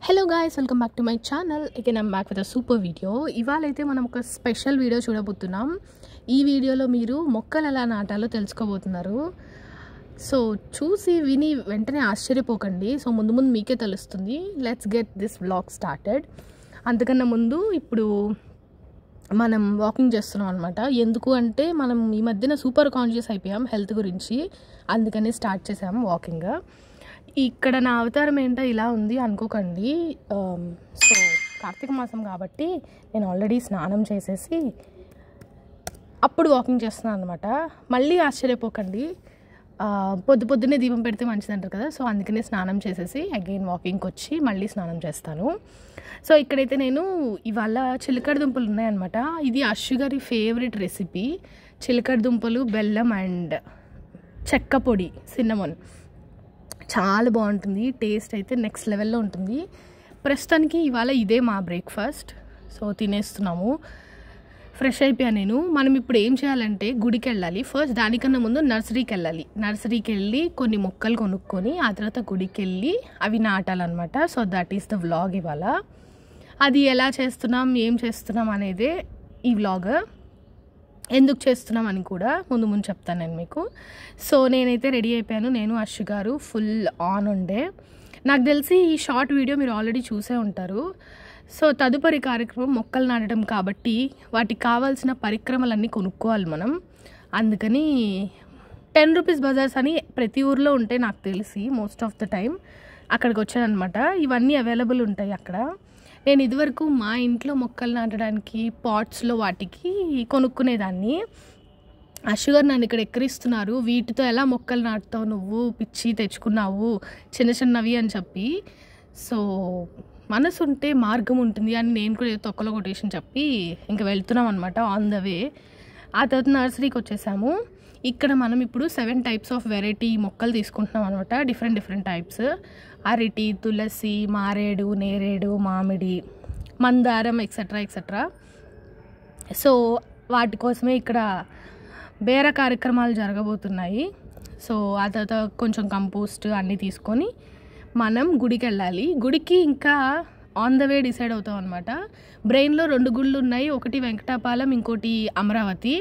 Hello guys, welcome back to my channel. Again I'm back with a super video. ఇవాళ అయితే మనం ఒక special video చూడబోతున్నాం. ఈ వీడియోలో మీరు మొక్కలు ఎలా నాటాలో తెలుసుకోబోతున్నారు. సో చూసి విని వెంటనే ఆశ్చర్యపోకండి. సో ముందు ముందు మీకే తెలుస్తుంది. Let's get this vlog started. అంతకన్నా ముందు ఇప్పుడు మనం వాకింగ్ చేస్తున్నాం అనమాట. ఎందుకు అంటే మనం ఈ మధ్యన సూపర్ కాన్షియస్ అయిపోయాం హెల్త్ గురించి, అందుకని స్టార్ట్ చేసాము వాకింగ్. ఇక్కడ నా అవతారం ఏంటో ఇలా ఉంది అనుకోకండి. సో కార్తీక మాసం కాబట్టి నేను ఆల్రెడీ స్నానం చేసేసి అప్పుడు వాకింగ్ చేస్తున్నాను అనమాట. మళ్ళీ ఆశ్చర్యపోకండి, పొద్దున్నే దీపం పెడితే మంచిది అంటారు కదా. సో అందుకనే స్నానం చేసేసి అగైన్ వాకింగ్కి వచ్చి మళ్ళీ స్నానం చేస్తాను. సో ఇక్కడైతే నేను ఇవాళ చిలకడ దుంపలు ఉన్నాయన్నమాట. ఇది అశ్షు గారి ఫేవరెట్ రెసిపీ, చిలకడ దుంపలు, బెల్లం అండ్ చెక్క పొడి, సిన్నమన్. చాలా బాగుంటుంది, టేస్ట్ అయితే నెక్స్ట్ లెవెల్లో ఉంటుంది. ప్రస్తుతానికి ఇవాళ ఇదే మా బ్రేక్ఫాస్ట్. సో తినేస్తున్నాము. ఫ్రెష్ అయిపోయా నేను. మనం ఇప్పుడు ఏం చేయాలంటే గుడికి వెళ్ళాలి. ఫస్ట్ దానికన్నా ముందు నర్సరీకి వెళ్ళాలి. నర్సరీకి వెళ్ళి కొన్ని మొక్కలు కొనుక్కొని ఆ తర్వాత గుడికి వెళ్ళి అవి నాటాలన్నమాట. So that is the vlog ఇవాళ. అది ఎలా చేస్తున్నాం, ఏం చేస్తున్నాం అనేదే ఈ వ్లాగ్. ఎందుకు చేస్తున్నాం అని కూడా ముందు చెప్తాను నేను మీకు. సో నేనైతే రెడీ అయిపోయాను. నేను అశ్షు గారు ఫుల్ ఆన్ ఉండే. నాకు తెలిసి ఈ షార్ట్ వీడియో మీరు ఆల్రెడీ చూసే ఉంటారు. సో తదుపరి కార్యక్రమం మొక్కలు నాటడం కాబట్టి వాటికి కావాల్సిన పరిక్రమలన్నీ కొనుక్కోవాలి మనం. అందుకని 10 రూపీస్ బజార్స్ అని ప్రతి ఊర్లో ఉంటాయి నాకు తెలిసి. మోస్ట్ ఆఫ్ ద టైం అక్కడికి వచ్చానమాట. ఇవన్నీ అవైలబుల్ ఉంటాయి అక్కడ. నేను ఇదివరకు మా ఇంట్లో మొక్కలు నాటడానికి పాట్స్లో వాటికి కొనుక్కునేదాన్ని. అశ్షు గారు నన్ను ఇక్కడ ఎక్కిరిస్తున్నారు, వీటితో ఎలా మొక్కలు నాటుతావు నువ్వు, పిచ్చి తెచ్చుకున్నావు చిన్నవి అని చెప్పి. సో మనసు ఉంటే మార్గం ఉంటుంది అని నేను కూడా తొక్కలో కొటేషన్ చెప్పి ఇంకా వెళ్తున్నాం అనమాట ఆన్ ద వే. ఆ తర్వాత నర్సరీకి వచ్చేసాము. ఇక్కడ మనం ఇప్పుడు 7 టైప్స్ ఆఫ్ వెరైటీ మొక్కలు తీసుకుంటున్నాం అనమాట. డిఫరెంట్ టైప్స్: అరటి, తులసి, మారేడు, నేరేడు, మామిడి, మందారం, ఎక్సెట్రా. సో వాటి కోసమే ఇక్కడ బేర కార్యక్రమాలు జరగబోతున్నాయి. సో ఆ తర్వాత కొంచెం కంపోస్ట్ అన్నీ తీసుకొని మనం గుడికి వెళ్ళాలి. గుడికి ఇంకా ఆన్ ద వే డిసైడ్ అవుతాం అనమాట. బ్రెయిన్లో 2 గుళ్ళు ఉన్నాయి, ఒకటి వెంకటాపాలెం, ఇంకోటి అమరావతి.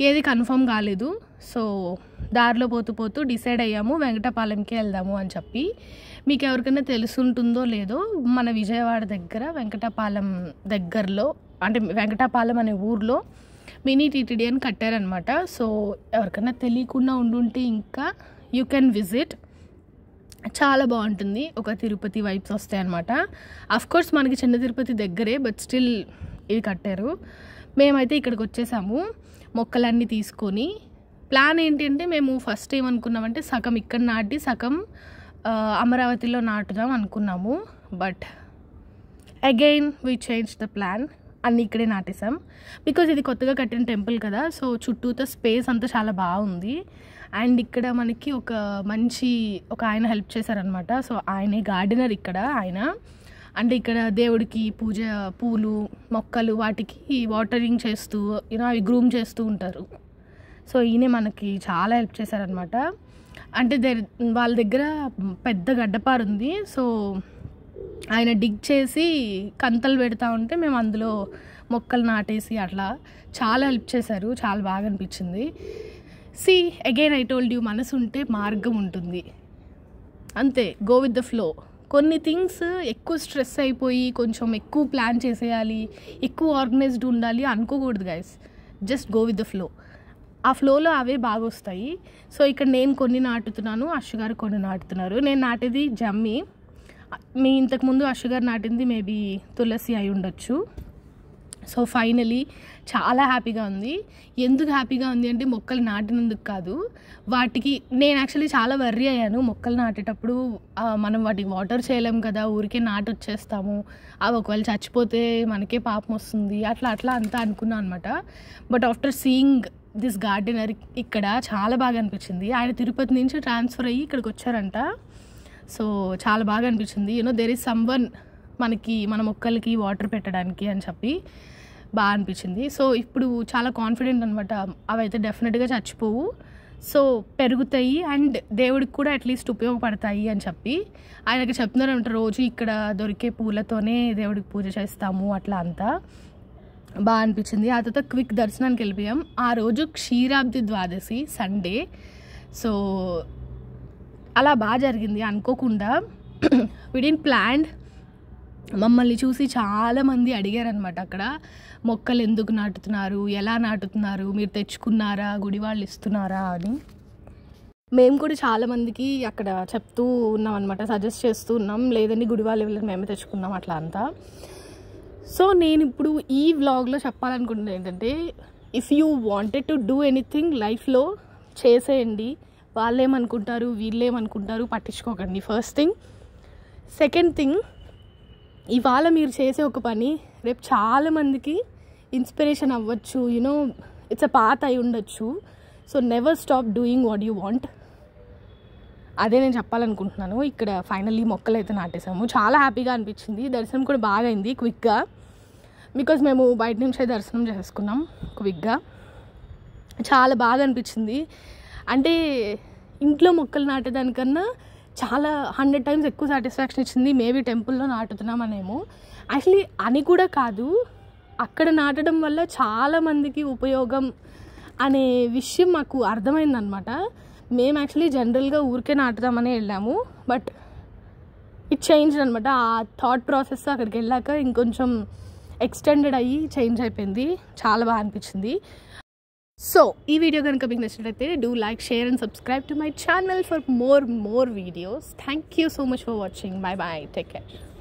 ఏది కన్ఫర్మ్ కాలేదు. సో దారిలో పోతూ డిసైడ్ అయ్యాము వెంకటాపాలెంకి వెళ్దాము అని చెప్పి. మీకు ఎవరికైనా తెలుసుంటుందో లేదో, మన విజయవాడ దగ్గర వెంకటాపాలెం దగ్గరలో, అంటే వెంకటాపాలెం అనే ఊర్లో మినీ టీటీడీ అని కట్టారనమాట. సో ఎవరికైనా తెలియకుండా ఉండుంటే ఇంకా యూ కెన్ విజిట్. చాలా బాగుంటుంది. ఒక తిరుపతి వైబ్స్ వస్తాయి అనమాట. అఫ్కోర్స్ మనకి చిన్న తిరుపతి దగ్గరే, బట్ స్టిల్ ఇది కట్టారు. మేమైతే ఇక్కడికి వచ్చేసాము మొక్కలన్నీ తీసుకొని. ప్లాన్ ఏంటంటే మేము ఫస్ట్ ఏమనుకున్నామంటే సగం ఇక్కడ నాటి సగం అమరావతిలో నాటుదాం అనుకున్నాము. But again we change the plan. అన్నీ ఇక్కడే నాటేసాం. బికాజ్ ఇది కొత్తగా కట్టిన టెంపుల్ కదా. సో చుట్టూతో స్పేస్ అంతా చాలా బాగుంది. అండ్ ఇక్కడ మనకి ఒక ఆయన హెల్ప్ చేశారనమాట. సో ఆయనే గార్డెనర్ ఇక్కడ. ఆయన అంటే ఇక్కడ దేవుడికి పూజ, పూలు, మొక్కలు వాటికి వాటరింగ్ చేస్తూ అవి గ్రూమ్ చేస్తూ ఉంటారు. సో ఈయనే మనకి చాలా హెల్ప్ చేశారనమాట. అంటే వాళ్ళ దగ్గర పెద్ద గడ్డపార ఉంది. సో ఆయన డిగ్ చేసి కంతలు పెడతా ఉంటే మేము అందులో మొక్కలు నాటేసి అట్లా చాలా హెల్ప్ చేశారు. చాలా బాగా అనిపించింది. See again I told you, మనసు ఉంటే మార్గం ఉంటుంది. అంతే, గో విత్ ద ఫ్లో. కొన్ని థింగ్స్ ఎక్కువ స్ట్రెస్ అయిపోయి కొంచెం ఎక్కువ ప్లాన్ చేసేయాలి, ఎక్కువ ఆర్గనైజ్డ్ ఉండాలి అనుకోకూడదు guys. Just go with the flow. ఆ ఫ్లోలో అవే బాగా వస్తాయి. సో ఇక్కడ నేను కొన్ని నాటుతున్నాను, అశ్షు గారు కొన్ని నాటుతున్నారు. నేను నాటేది జమ్మి. మీ ఇంతకుముందు అశ్షు గారు నాటింది మేబీ తులసి అయి ఉండొచ్చు. సో ఫైనలీ చాలా హ్యాపీగా ఉంది. ఎందుకు హ్యాపీగా ఉంది అంటే మొక్కలు నాటినందుకు కాదు, వాటికి నేను యాక్చువల్లీ చాలా వర్రీ అయ్యాను. మొక్కలు నాటేటప్పుడు మనం వాటికి వాటర్ చేయలేము కదా, ఊరికే నాటి వచ్చేస్తాము, అవి ఒకవేళ చచ్చిపోతే మనకే పాపం వస్తుంది, అట్లా అంతా అనుకున్నాను అనమాట. But after seeing this gardener ఇక్కడ చాలా బాగా అనిపించింది. ఆయన తిరుపతి నుంచి ట్రాన్స్ఫర్ అయ్యి ఇక్కడికి వచ్చారంట. సో చాలా బాగా అనిపించింది. దేర్ ఈజ్ సమ్వన్ మనకి మన మొక్కలకి వాటర్ పెట్టడానికి అని చెప్పి బాగా అనిపించింది. సో ఇప్పుడు చాలా కాన్ఫిడెంట్ అనమాట, అవైతే డెఫినెట్గా చచ్చిపోవు. సో పెరుగుతాయి అండ్ దేవుడికి కూడా అట్లీస్ట్ ఉపయోగపడతాయి అని చెప్పి ఆయనకి చెప్తున్నారంట. రోజు ఇక్కడ దొరికే పూలతోనే దేవుడికి పూజ చేస్తాము అట్లా అంతా. బాగా అనిపించింది. ఆ తర్వాత క్విక్ దర్శనానికి వెళ్ళిపోయాం. ఆ రోజు క్షీరాబ్ది ద్వాదశి సండే. సో అలా బాగా జరిగింది అనుకోకుండా. Within planned. మమ్మల్ని చూసి చాలామంది అడిగారనమాట అక్కడ, మొక్కలు ఎందుకు నాటుతున్నారు, ఎలా నాటుతున్నారు, మీరు తెచ్చుకున్నారా, గుడి వాళ్ళు ఇస్తున్నారా అని. మేము కూడా చాలామందికి అక్కడ చెప్తూ ఉన్నాం అనమాట, సజెస్ట్ చేస్తూ ఉన్నాం. లేదండి గుడి వాళ్ళు వెళ్ళి మేమే తెచ్చుకున్నాం అట్లా అంతా. సో నేను ఇప్పుడు ఈ వ్లాగ్లో చెప్పాలనుకుంటున్నాను ఏంటంటే, if you wanted to do anything లైఫ్లో చేసేయండి. వాళ్ళేమనుకుంటారు వీళ్ళేమనుకుంటారు పట్టించుకోకండి, ఫస్ట్ థింగ్. సెకండ్ థింగ్, ఇవాళ మీరు చేసే ఒక పని రేపు చాలామందికి ఇన్స్పిరేషన్ అవ్వచ్చు. యూనో ఇట్స్ అ పాత్ అయి ఉండొచ్చు. So never stop doing what you want. అదే నేను చెప్పాలనుకుంటున్నాను. ఇక్కడ ఫైనల్లీ మొక్కలు అయితే నాటేసాము. చాలా హ్యాపీగా అనిపించింది. దర్శనం కూడా బాగా అయింది క్విక్గా. బికాజ్ మేము బయట నుంచే దర్శనం చేసుకున్నాం క్విక్గా. చాలా బాగా అనిపించింది. అంటే ఇంట్లో మొక్కలు నాటేదానికన్నా చాలా 100 times ఎక్కువ సాటిస్ఫాక్షన్ ఇచ్చింది. మేబీ టెంపుల్లో నాటుతున్నామనేమో. యాక్చువల్లీ అని కూడా కాదు, అక్కడ నాటడం వల్ల చాలామందికి ఉపయోగం అనే విషయం మాకు అర్థమైందనమాట. మేము యాక్చువల్లీ జనరల్గా ఊరికే నాటుదామని వెళ్ళాము. బట్ ఇట్ చేంజ్ అనమాట. ఆ థాట్ ప్రాసెస్ అక్కడికి వెళ్ళాక ఇంకొంచెం ఎక్స్టెండెడ్ అయ్యి చేంజ్ అయిపోయింది. చాలా బాగా అనిపించింది. సో ఈ వీడియో కనుక మీకు నచ్చినట్లయితే do like, share and subscribe to my channel for more videos. Thank you so much for watching. Bye bye. Take care.